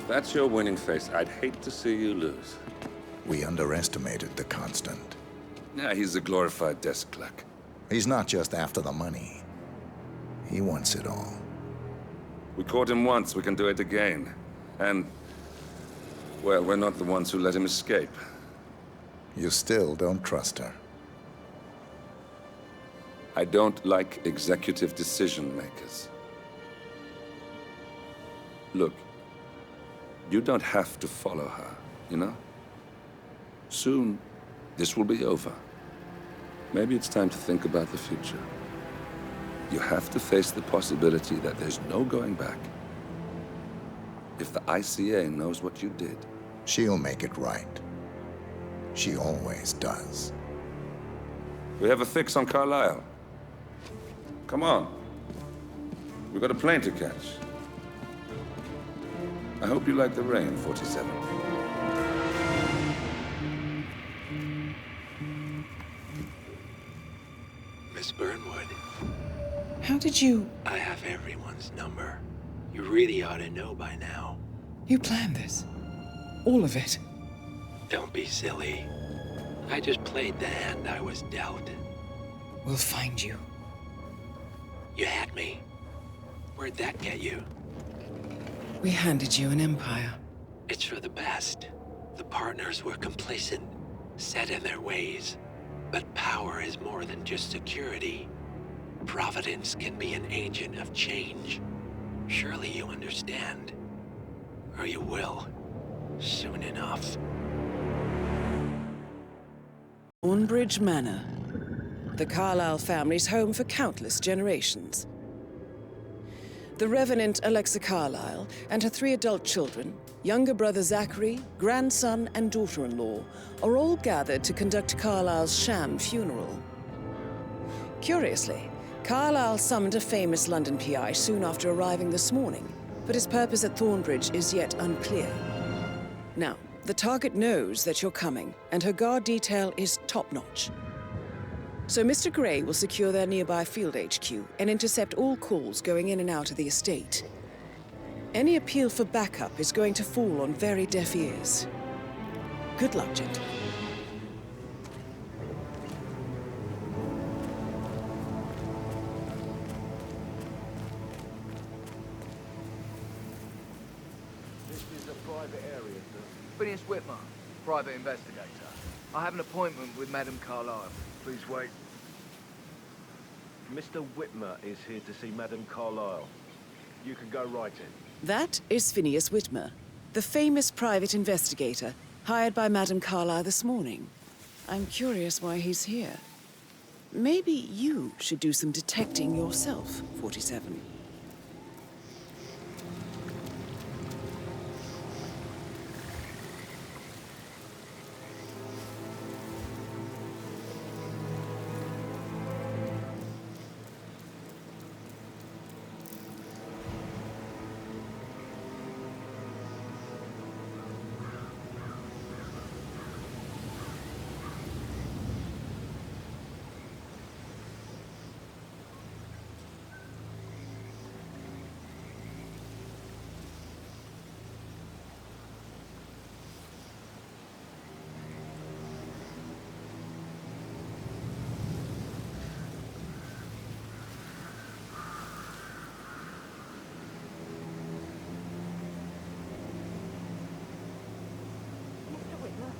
That's your winning face. I'd hate to see you lose. We underestimated the Constant. Yeah, he's a glorified desk clerk. He's not just after the money. He wants it all. We caught him once, we can do it again. And, well, we're not the ones who let him escape. You still don't trust her. I don't like executive decision makers. Look, you don't have to follow her, you know? Soon, this will be over. Maybe it's time to think about the future. You have to face the possibility that there's no going back. If the ICA knows what you did, She'll make it right. She always does. we have a fix on Carlisle. Come on. We've got a plane to catch. I hope you like the rain, 47. Miss Burnwood, How did you... I have everyone's number. You really ought to know by now. You planned this? All of it? Don't be silly. I just played the hand I was dealt. We'll find you. You had me. Where'd that get you? We handed you an empire. It's for the best. The partners were complacent, set in their ways. But power is more than just security. Providence can be an agent of change. Surely you understand. Or you will. Soon enough. Thornbridge Manor. The Carlisle family's home for countless generations. The Revenant Alexa Carlisle and her 3 adult children, younger brother Zachary, grandson, and daughter-in-law, are all gathered to conduct Carlisle's sham funeral. Curiously, Carlisle summoned a famous London PI soon after arriving this morning, but his purpose at Thornbridge is yet unclear. Now, the target knows that you're coming, and her guard detail is top-notch. So Mr. Gray will secure their nearby field HQ and intercept all calls going in and out of the estate. Any appeal for backup is going to fall on very deaf ears. Good luck, gentlemen. This is a private area, sir. Phineas Whitmer, private investigator. I have an appointment with Madame Carlisle. Please wait. Mr. Whitmer is here to see Madame Carlisle. You can go right in. That is Phineas Whitmer, the famous private investigator hired by Madame Carlisle this morning. I'm curious why he's here. Maybe you should do some detecting yourself, 47.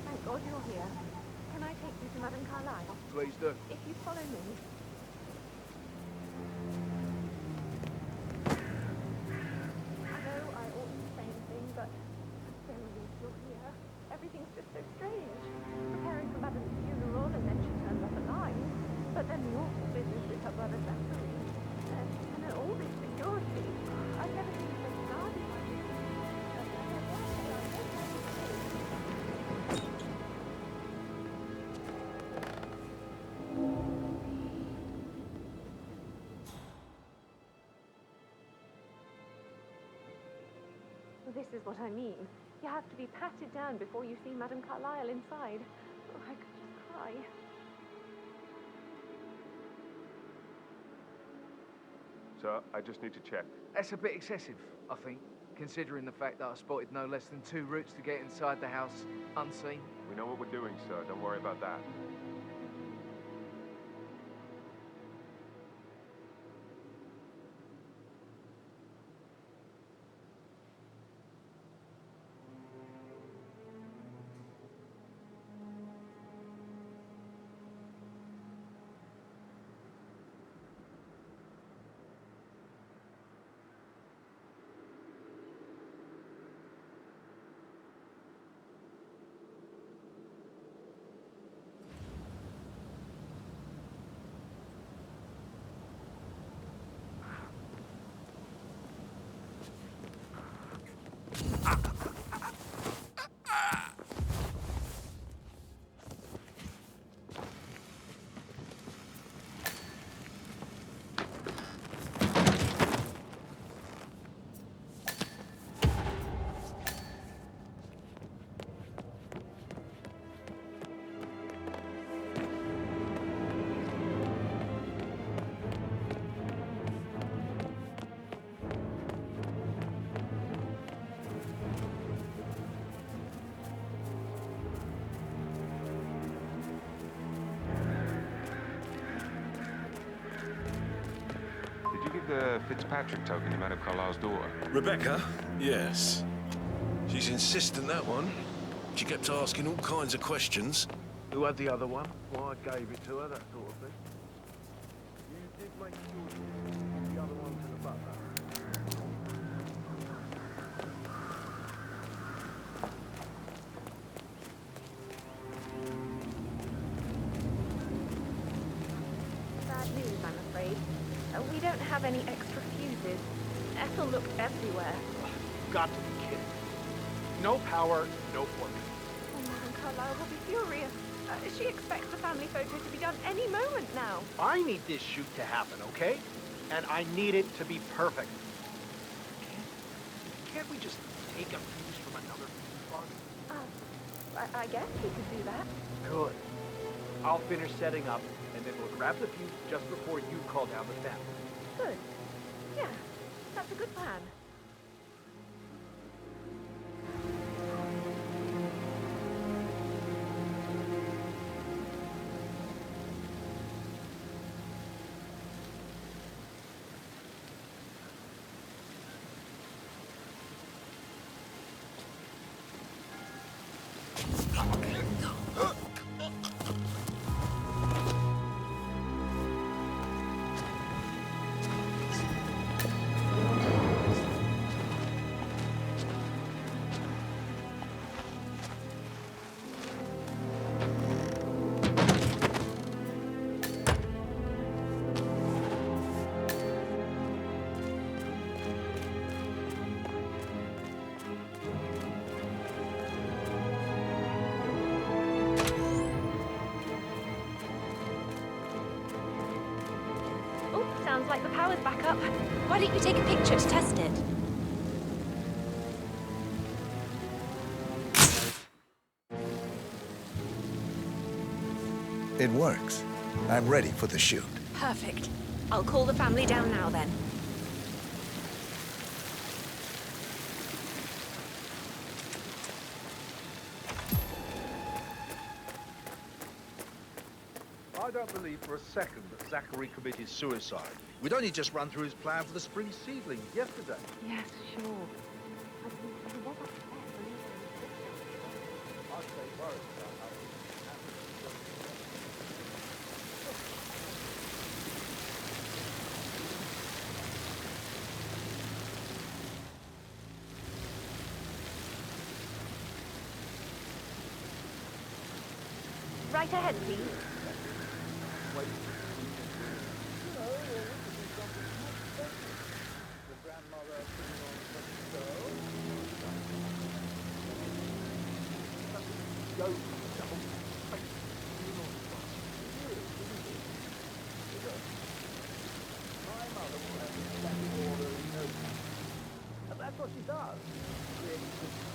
Thank God you're here. Can I take you to Madame Carlisle? Please do. If you follow me. I know I oughtn't say anything, but I'm so relieved you're here. Everything's just so strange. Preparing for Madame's funeral, and then she turns up alive. But then the awful business with her brother Zachary. And then all this security. I've never seen so guarded. This is what I mean. You have to be patted down before you see Madame Carlisle inside. Oh, I could just cry. Sir, I just need to check. That's a bit excessive, I think. considering the fact that I spotted no less than 2 routes to get inside the house unseen. We know what we're doing, sir. Don't worry about that. The Fitzpatrick token to Madame Carlisle's daughter. Rebecca? Yes. She's insistent, that one. She kept asking all kinds of questions. Who had the other one? Why I gave it to her, that sort of thing. You did make sure you gave the other one to the butler. Bad news, I'm afraid. We don't have any extra fuses. Ethel looked everywhere. Got to be kidding. No power, no plug. Oh, Madame Carlisle will be furious. She expects the family photo to be done any moment now. I need this shoot to happen, okay? And I need it to be perfect. Can't we just take a fuse from another fuse box? I guess we could do that. Good. I'll finish setting up, and then we'll grab the fuse just before you call down the family. Good. Yeah, that's a good plan. Sounds like the power's back up. Why don't you take a picture to test it? It works. I'm ready for the shoot. Perfect. I'll call the family down now then. I don't believe for a second that Zachary committed suicide. We'd only just run through his plan for the spring seedling yesterday. Yes, sure. I'd say worried about how it happened. Right ahead, please. That's what she does.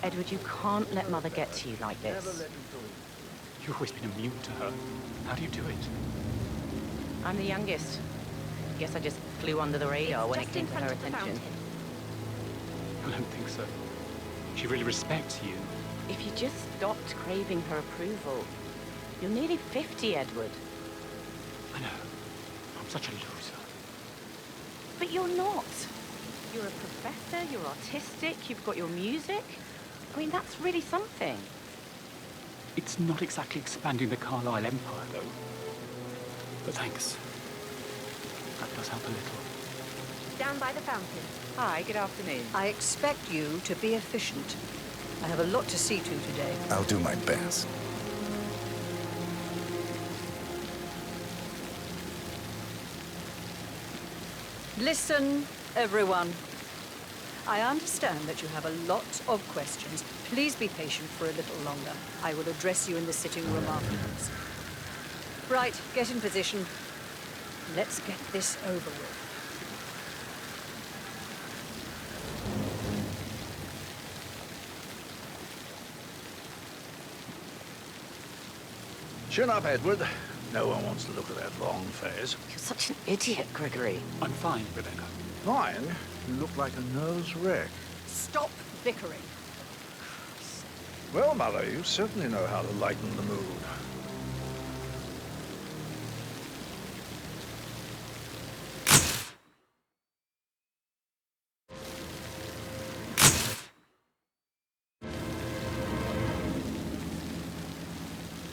Edward, you can't let Mother get to you like Never this. let me do it. You've always been immune to her. How do you do it? I'm the youngest. Guess I just flew under the radar when it Just came in to her front of the attention. fountain. I don't think so. She really respects you. If you just stopped craving her approval. You're nearly 50, Edward. I know. I'm such a loser. But you're not. You're a professor, you're artistic, you've got your music. I mean, that's really something. It's not exactly expanding the Carlisle Empire, though. But thanks. That does help a little. Down by the fountain. Hi, good afternoon. I expect you to be efficient. I have a lot to see to today. I'll do my best. Listen, everyone. I understand that you have a lot of questions. Please be patient for a little longer. I will address you in the sitting room afterwards. Right, get in position. Let's get this over with. Chin up, Edward. No one wants to look at that long face. You're such an idiot, Gregory. I'm fine, Rebecca. Fine? You look like a nervous wreck. Stop bickering. Well, Mother, you certainly know how to lighten the mood.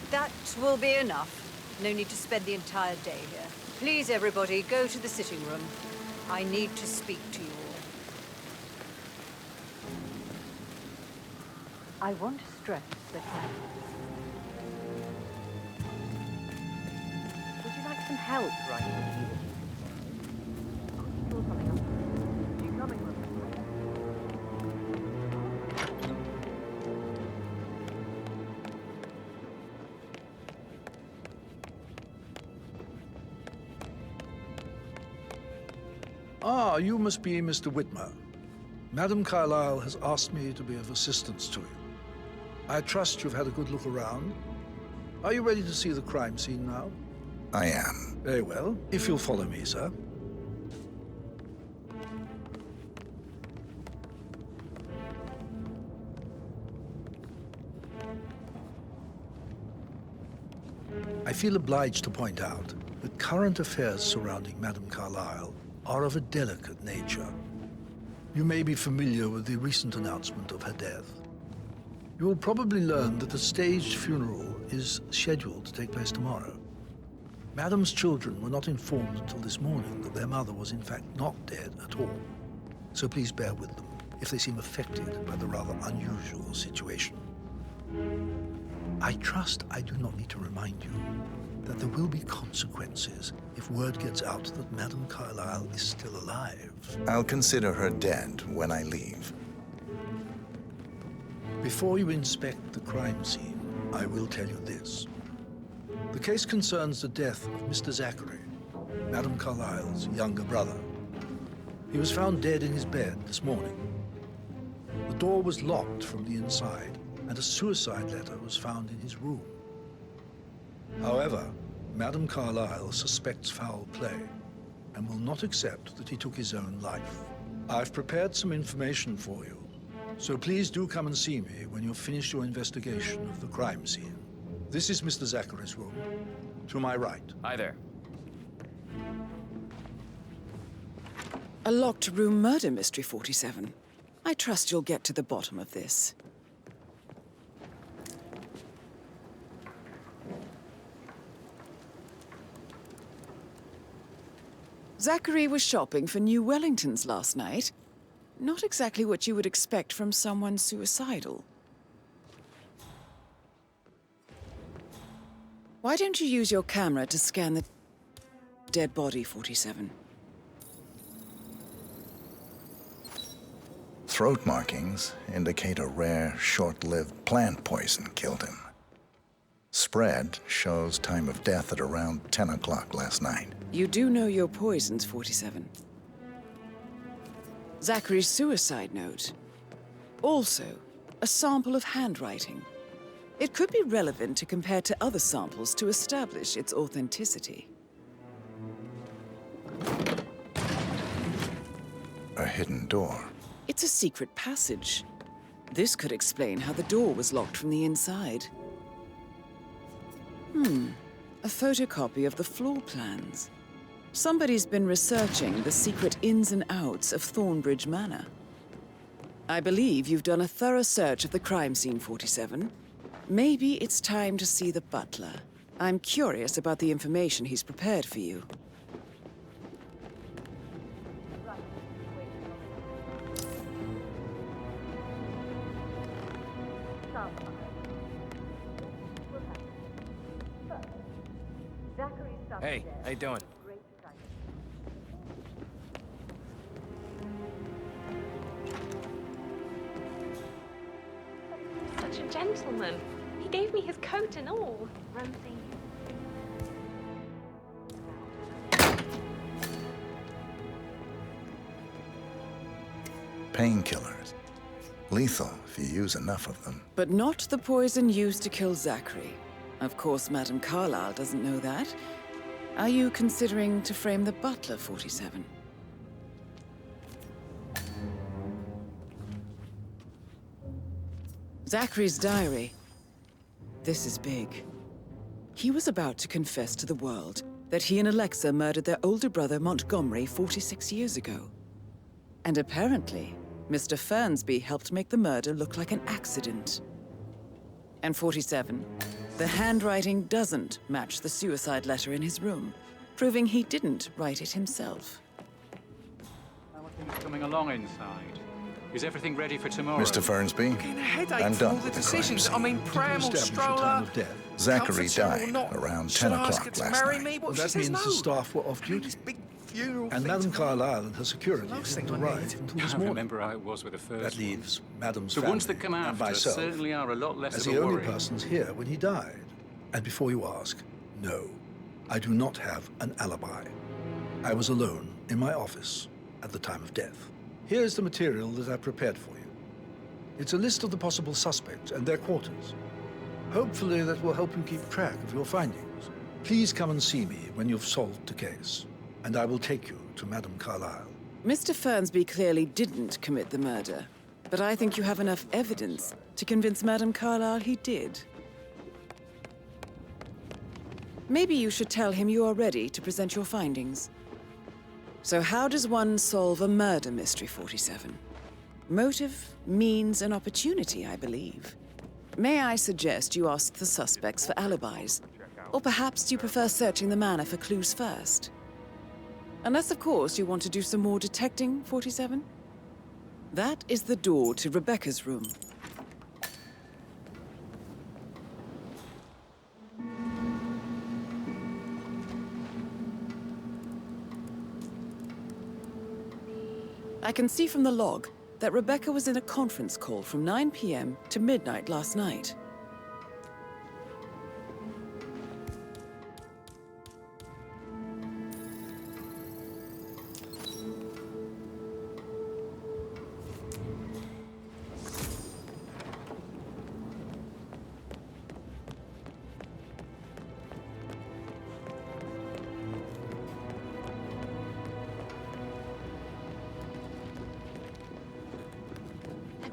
That will be enough. No need to spend the entire day here. Please, everybody, go to the sitting room. I need to speak to you all. I want to stress that Would you like some help writing the eulogy? Or something else? You coming with me? Ah, you must be Mr. Whitmer. Madam Carlyle has asked me to be of assistance to you. I trust you've had a good look around. Are you ready to see the crime scene now? I am. Very well. If you'll follow me, sir. I feel obliged to point out that current affairs surrounding Madam Carlyle are of a delicate nature. You may be familiar with the recent announcement of her death. You will probably learn that a staged funeral is scheduled to take place tomorrow. Madam's children were not informed until this morning that their mother was in fact not dead at all. So please bear with them if they seem affected by the rather unusual situation. I trust I do not need to remind you that there will be consequences if word gets out that Madam Carlyle is still alive. I'll consider her dead when I leave. Before you inspect the crime scene, I will tell you this. The case concerns the death of Mr. Zachary, Madam Carlyle's younger brother. He was found dead in his bed this morning. The door was locked from the inside, and a suicide letter was found in his room. However, Madam Carlyle suspects foul play and will not accept that he took his own life. I've prepared some information for you, so please do come and see me when you've finished your investigation of the crime scene. This is Mr. Zachary's room, to my right. Hi there. A locked room murder mystery, 47. I trust you'll get to the bottom of this. Zachary was shopping for new Wellingtons last night. Not exactly what you would expect from someone suicidal. Why don't you use your camera to scan the dead body, 47? Throat markings indicate a rare, short-lived plant poison killed him. Spread shows time of death at around 10 o'clock last night. You do know your poisons, 47. Zachary's suicide note. Also, a sample of handwriting. It could be relevant to compare to other samples to establish its authenticity. A hidden door. It's a secret passage. This could explain how the door was locked from the inside. A photocopy of the floor plans. Somebody's been researching the secret ins and outs of Thornbridge Manor. I believe you've done a thorough search of the crime scene, 47. Maybe it's time to see the butler. I'm curious about the information he's prepared for you. Hey, how you doing? Such a gentleman. He gave me his coat and all. Ramsey. Painkillers. Lethal if you use enough of them. But not the poison used to kill Zachary. Of course, Madame Carlyle doesn't know that. Are you considering to frame the butler, 47? Zachary's diary. This is big. He was about to confess to the world that he and Alexa murdered their older brother Montgomery 46 years ago. And apparently, Mr. Fernsby helped make the murder look like an accident. And 47, the handwriting doesn't match the suicide letter in his room, proving he didn't write it himself. How are things coming along inside? Is everything ready for tomorrow? Mr. Fernsby, Getting a headache I'm from all done the with the decisions. I crime mean, pram or stroller. Zachary comforter or died not. around Should 10 I ask o'clock her to last marry night. me? What, That she says means no. the staff were off duty. This big funeral And thing Madame tomorrow. Carlyle and her security Last thing didn't I arrive need. until I this morning. remember how it was with the first That leaves Madame's The family ones that come and after myself certainly are a lot less as of the a only worry. persons here when he died. And before you ask, no, I do not have an alibi. I was alone in my office at the time of death. Here is the material that I prepared for you. It's a list of the possible suspects and their quarters. Hopefully that will help you keep track of your findings. Please come and see me when you've solved the case, and I will take you to Madame Carlyle. Mr. Fernsby clearly didn't commit the murder, but I think you have enough evidence to convince Madame Carlyle he did. Maybe you should tell him you are ready to present your findings. So how does one solve a murder mystery, 47? Motive, means, and opportunity, I believe. May I suggest you ask the suspects for alibis? Or perhaps you prefer searching the manor for clues first? Unless, of course, you want to do some more detecting, 47? That is the door to Rebecca's room. I can see from the log that Rebecca was in a conference call from 9 p.m. to midnight last night.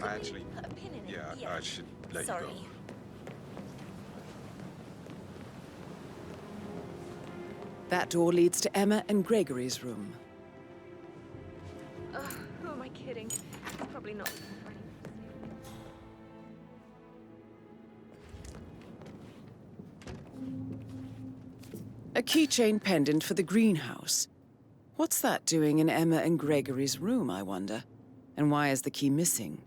I actually... Yeah, I should let you go. That door leads to Emma and Gregory's room. Who am I kidding? He's probably not funny. A keychain pendant for the greenhouse. What's that doing in Emma and Gregory's room, I wonder? And why is the key missing?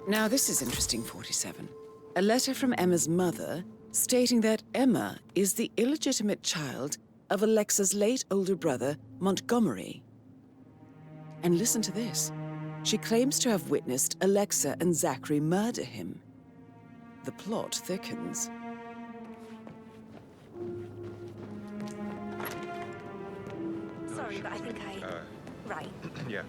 Now this is interesting, 47. A letter from Emma's mother stating that Emma is the illegitimate child of Alexa's late older brother, Montgomery. And listen to this. She claims to have witnessed Alexa and Zachary murder him. The plot thickens. Sorry, but I think right. Yeah.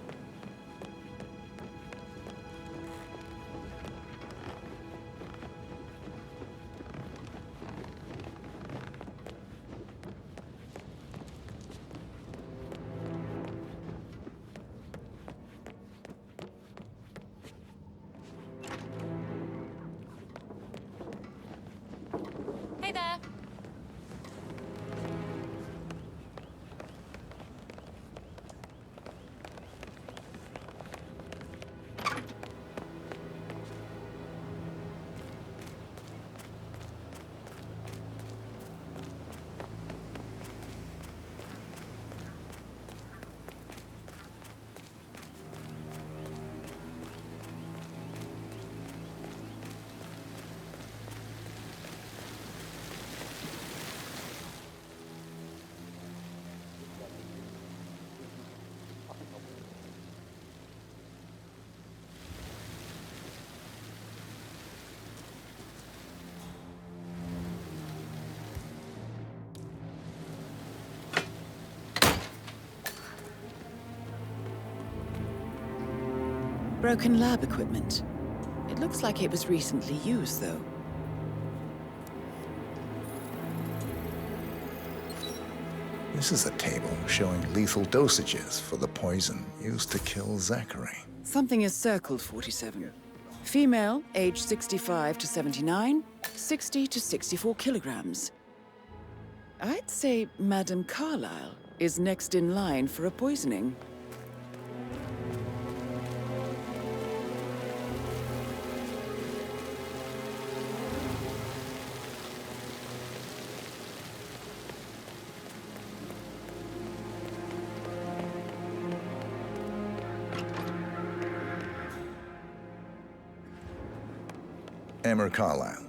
Broken lab equipment. It looks like it was recently used, though. This is a table showing lethal dosages for the poison used to kill Zachary. Something is circled, 47. Female, age 65 to 79, 60 to 64 kilograms. I'd say Madame Carlyle is next in line for a poisoning. Emma Carlyle,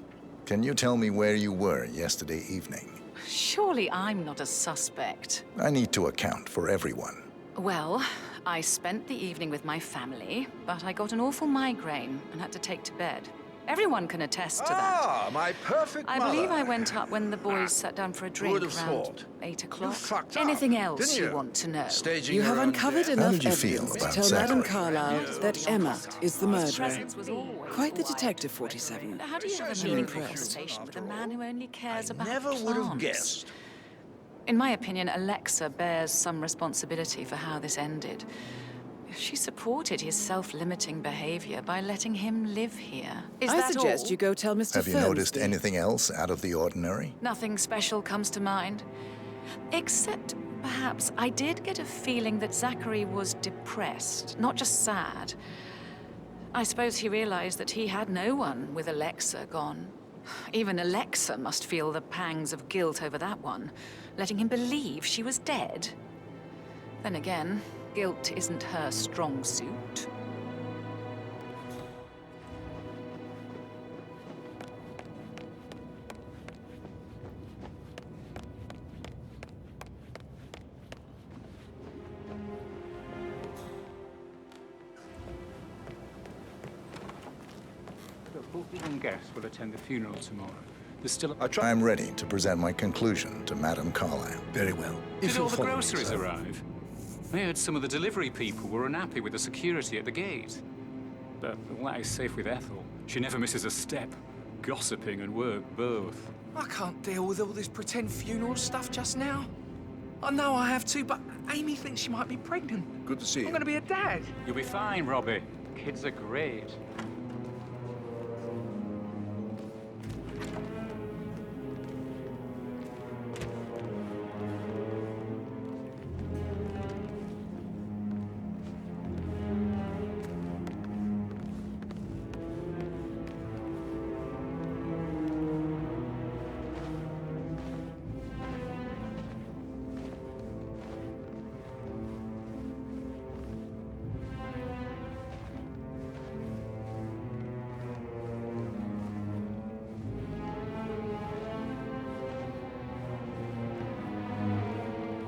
can you tell me where you were yesterday evening? Surely I'm not a suspect. I need to account for everyone. Well, I spent the evening with my family, but I got an awful migraine and had to take to bed. Everyone can attest to that. Ah, my perfect I mother. believe I went up when the boys sat down for a drink Would have around thought. 8 o'clock. fucked up, Anything else didn't you? want to know? Staging You your have own uncovered death. How enough did you feel evidence to about tell Zachary? Madame Carlyle that Emma is the murderer. Presence was always Quite the quiet. detective, 47. How do you have a You're meaningful impressed. conversation with a man who only cares about Never would have plants? guessed. In my opinion, Alexa bears some responsibility for how this ended. She supported his self-limiting behavior by letting him live here. Is I that suggest all? you go tell Mr. Have you noticed Fernsby. anything else out of the ordinary? Nothing special comes to mind. Except, perhaps, I did get a feeling that Zachary was depressed, not just sad. I suppose he realized that he had no one with Alexa gone. Even Alexa must feel the pangs of guilt over that one, letting him believe she was dead. Then again, guilt isn't her strong suit. The 41 guests will attend the funeral tomorrow. There's still I'm ready to present my conclusion to Madame Carlyle. Very well. Did all the groceries arrive? I heard some of the delivery people were unhappy with the security at the gate. But all that is safe with Ethel. She never misses a step. Gossiping and work both. I can't deal with all this pretend funeral stuff just now. I know I have to, but Amy thinks she might be pregnant. Good to see you. I'm gonna be a dad. You'll be fine, Robbie. Kids are great.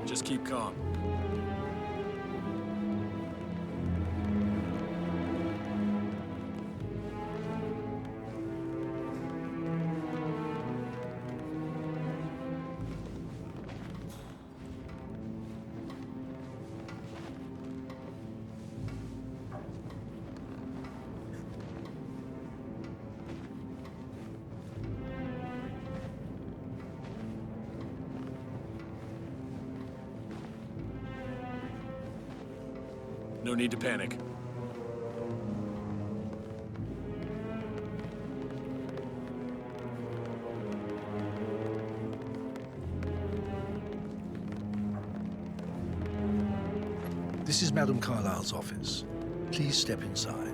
Just keep calm. No need to panic. This is Madame Carlyle's office. Please step inside.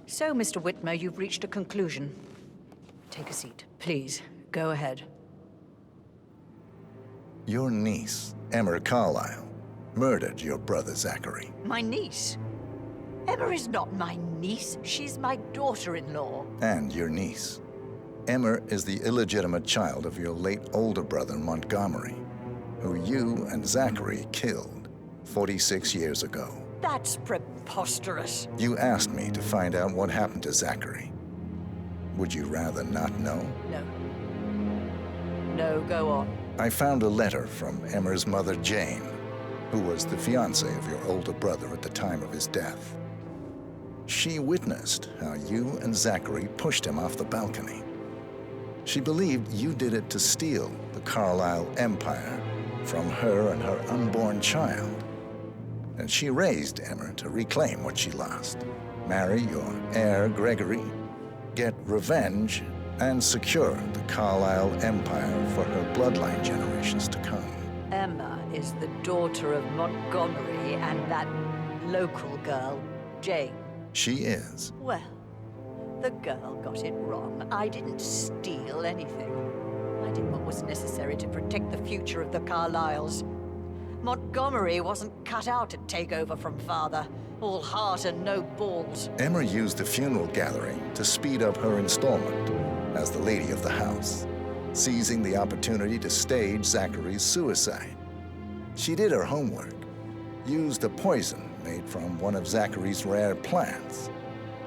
So, Mr. Whitmer, you've reached a conclusion. Take a seat, please. Go ahead. Your niece, Emma Carlyle, murdered your brother Zachary. My niece? Emma is not my niece. She's my daughter-in-law. And your niece. Emma is the illegitimate child of your late older brother Montgomery, who you and Zachary killed 46 years ago. That's preposterous. You asked me to find out what happened to Zachary. Would you rather not know? No. No, go on. I found a letter from Emmer's mother, Jane, who was the fiancée of your older brother at the time of his death. She witnessed how you and Zachary pushed him off the balcony. She believed you did it to steal the Carlisle empire from her and her unborn child. And she raised Emmer to reclaim what she lost. Marry your heir, Gregory, get revenge, and secure the Carlisle empire for her bloodline generations to come. Emma is the daughter of Montgomery and that local girl, Jane. She is. Well, the girl got it wrong. I didn't steal anything. I did what was necessary to protect the future of the Carlyles. Montgomery wasn't cut out to take over from father. All heart and no balls. Emma used the funeral gathering to speed up her installment as the lady of the house, seizing the opportunity to stage Zachary's suicide. She did her homework, used a poison made from one of Zachary's rare plants,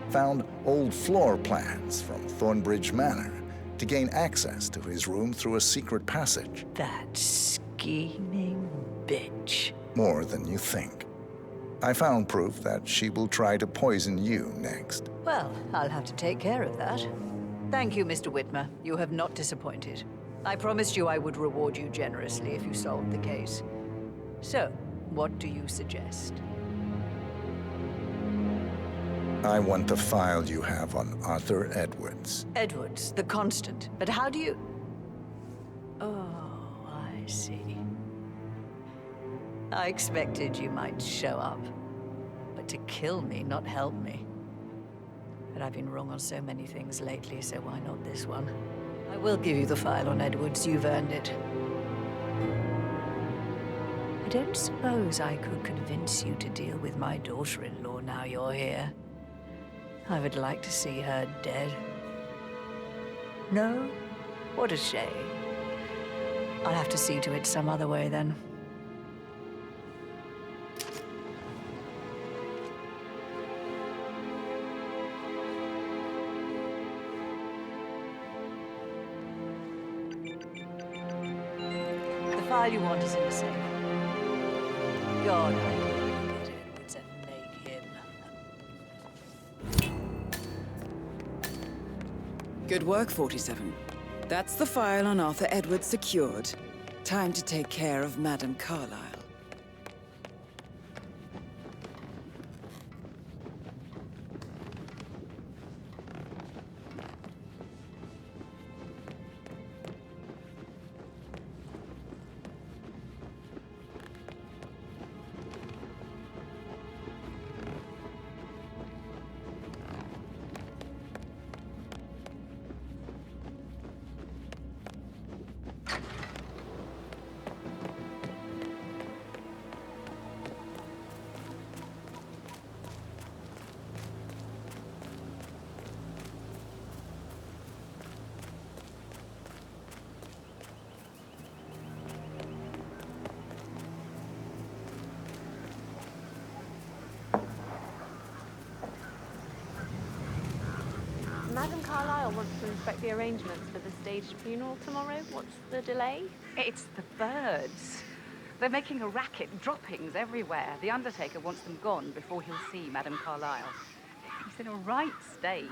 found old floor plans from Thornbridge Manor to gain access to his room through a secret passage. That scheming bitch. More than you think. I found proof that she will try to poison you next. Well, I'll have to take care of that. Thank you, Mr. Whitmer. You have not disappointed. I promised you I would reward you generously if you solved the case. So, what do you suggest? I want the file you have on Arthur Edwards. Edwards, the Constant. But how do you... Oh, I see. I expected you might show up. But to kill me, not help me. But I've been wrong on so many things lately, so why not this one? I will give you the file on Edwards. You've earned it. I don't suppose I could convince you to deal with my daughter-in-law now you're here. I would like to see her dead. No? What a shame. I'll have to see to it some other way then. The file you want is in the safe. God, I hope you get Edwards and make him. Good work, 47. That's the file on Arthur Edwards secured. Time to take care of Madame Carlisle. Madame Carlisle wants to inspect the arrangements for the staged funeral tomorrow. What's the delay? It's the birds. They're making a racket, droppings everywhere. The undertaker wants them gone before he'll see Madame Carlisle. He's in a right state.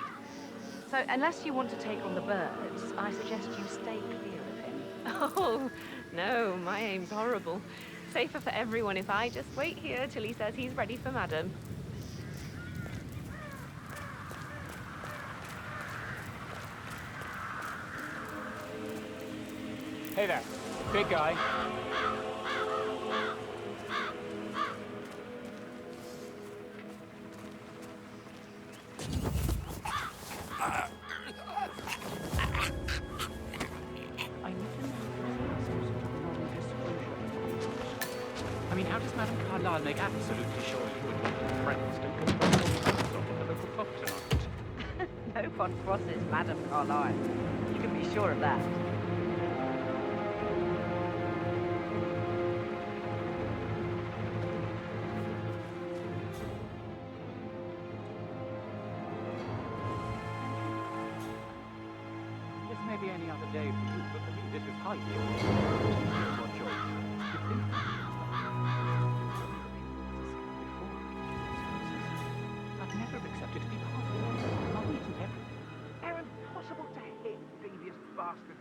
So unless you want to take on the birds, I suggest you stay clear of him. Oh, no, my aim's horrible. Safer for everyone if I just wait here till he says he's ready for Madame. Hey there, big guy. I mean, how does Madame Carlisle make absolutely sure you wouldn't want your friends to control the local pub tonight? No one crosses Madame Carlisle. You can be sure of that. other day for you, but for me this is highly unusual. What choice? You think I'd never have accepted to be part of it. Money isn't everything. They're impossible to hit, devious bastards.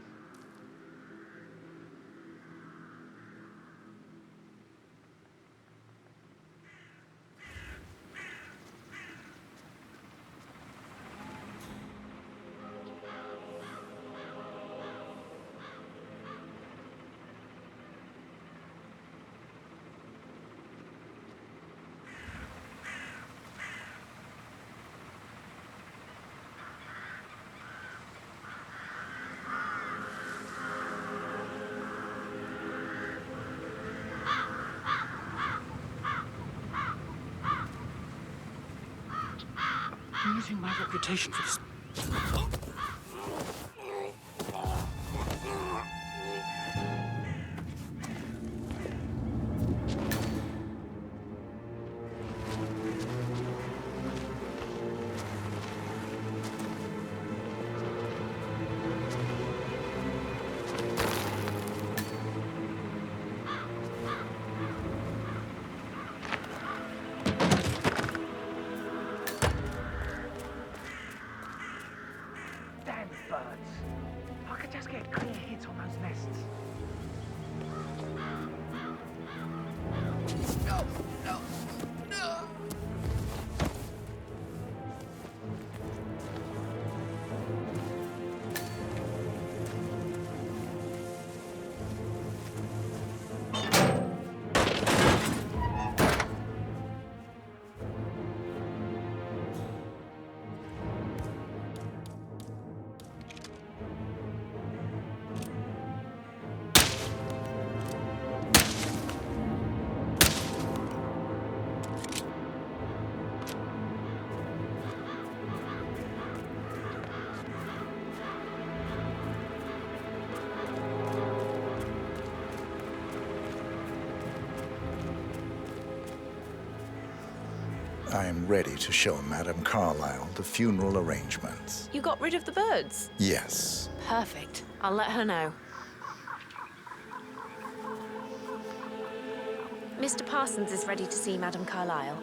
I'm using my reputation for this. I am ready to show Madame Carlyle the funeral arrangements. You got rid of the birds? Yes. Perfect. I'll let her know. Mr. Parsons is ready to see Madame Carlyle.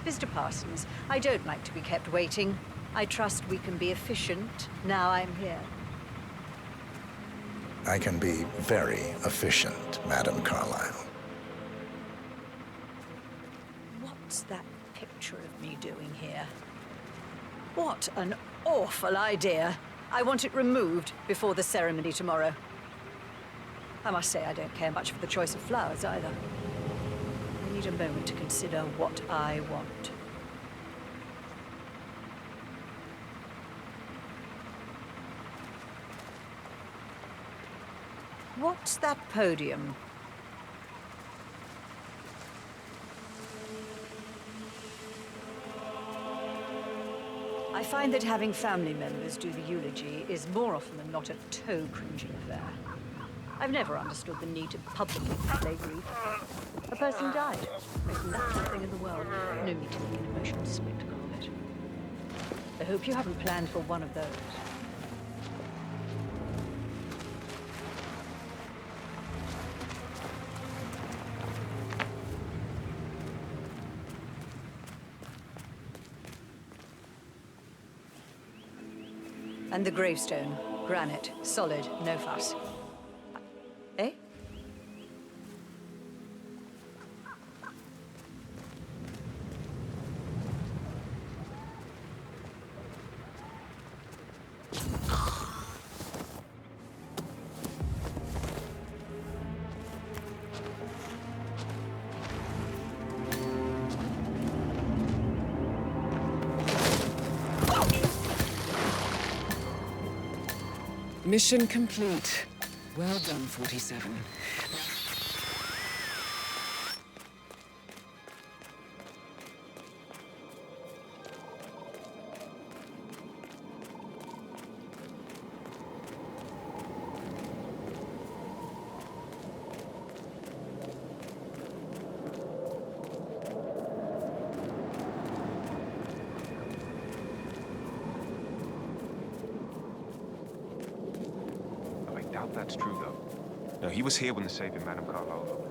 Mr. Parsons, I don't like to be kept waiting. I trust we can be efficient now I'm here. I can be very efficient, Madame Carlyle. What's that picture of me doing here? What an awful idea. I want it removed before the ceremony tomorrow. I must say I don't care much for the choice of flowers either. I need a moment to consider what I want. What's that podium? I find that having family members do the eulogy is more often than not a toe-cringing affair. I've never understood the need to publicly display grief. A person died. Most natural thing in the world. No need to make an emotional spectacle of it. I hope you haven't planned for one of those. And the gravestone. Granite. Solid. No fuss. Eh? Mission complete. Well done, 47. That's true, though. No, he was here when the saving Madame Carlisle opened.